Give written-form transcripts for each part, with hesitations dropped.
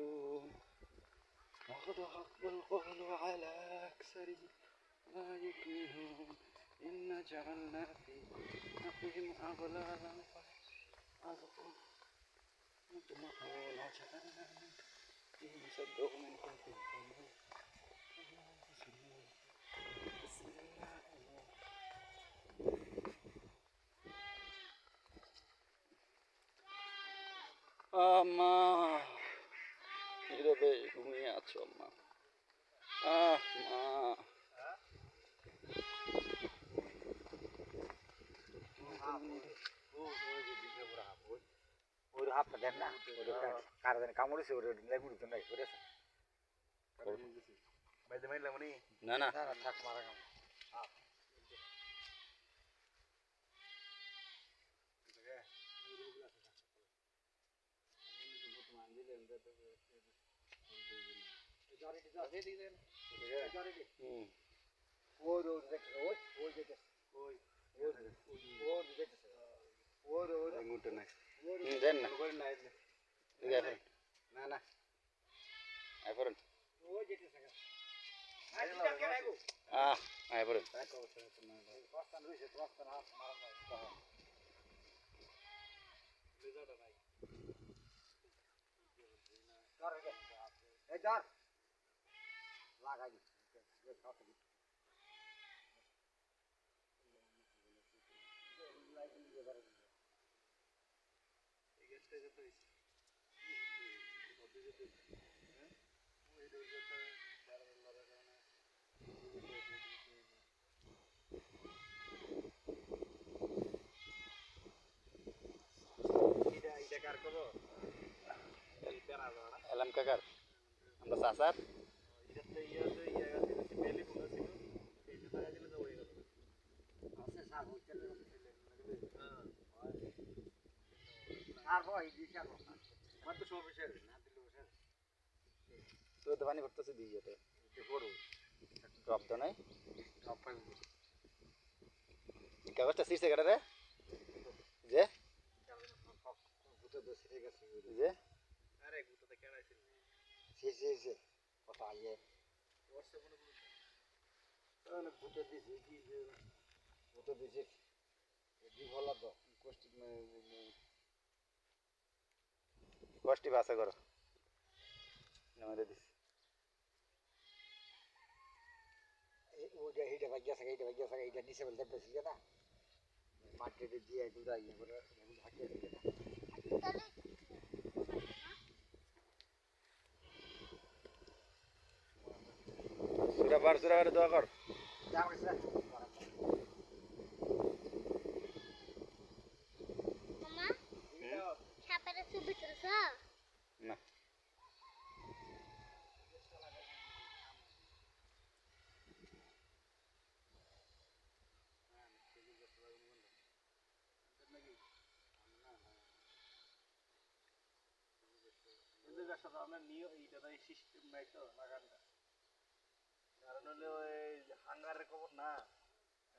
يعقلون وقد حق القول على أكثرهم لا يؤمنون إنا جعلنا في أعناقهم أغلالا فأذقهم يطمعون وجعلنا فيهم سدهم من خلفهم بسم الله আম্মা নীরবে ঘুমিয়ে আছো আম্মা মা দেন না কারণ কামড়েছে ওর লেগুড়ি নাই করেছে না না থাক মারা কাম দেন না না আইফোন আইফোন লাগাই এলাম কাকার আমরা চাচার তো পানি ভরতেছে দিয়ে যেতে ড্রপ তো নাই কাগজটা ছিঁড়ছে কেটে রে যে যে কথা ইয়ে ভূতে দিছি কি ভূতে দিছি ভাল তো কষ্টি ভাষা করো আমাদের দিস ওইটা এইটা ভাগ্যা থাকে এইটা নিচে বলতে বেশি না মাটিতে দিয়ে দুটা ইয়ে করে ভাগ্যা থাকে না সুরাবার দোয়া কর না সিস্টেম নাই তো লাগানটা কারণ হলে ওই হাঙ্গারের খবর না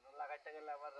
লাগাইতে গেলে আবার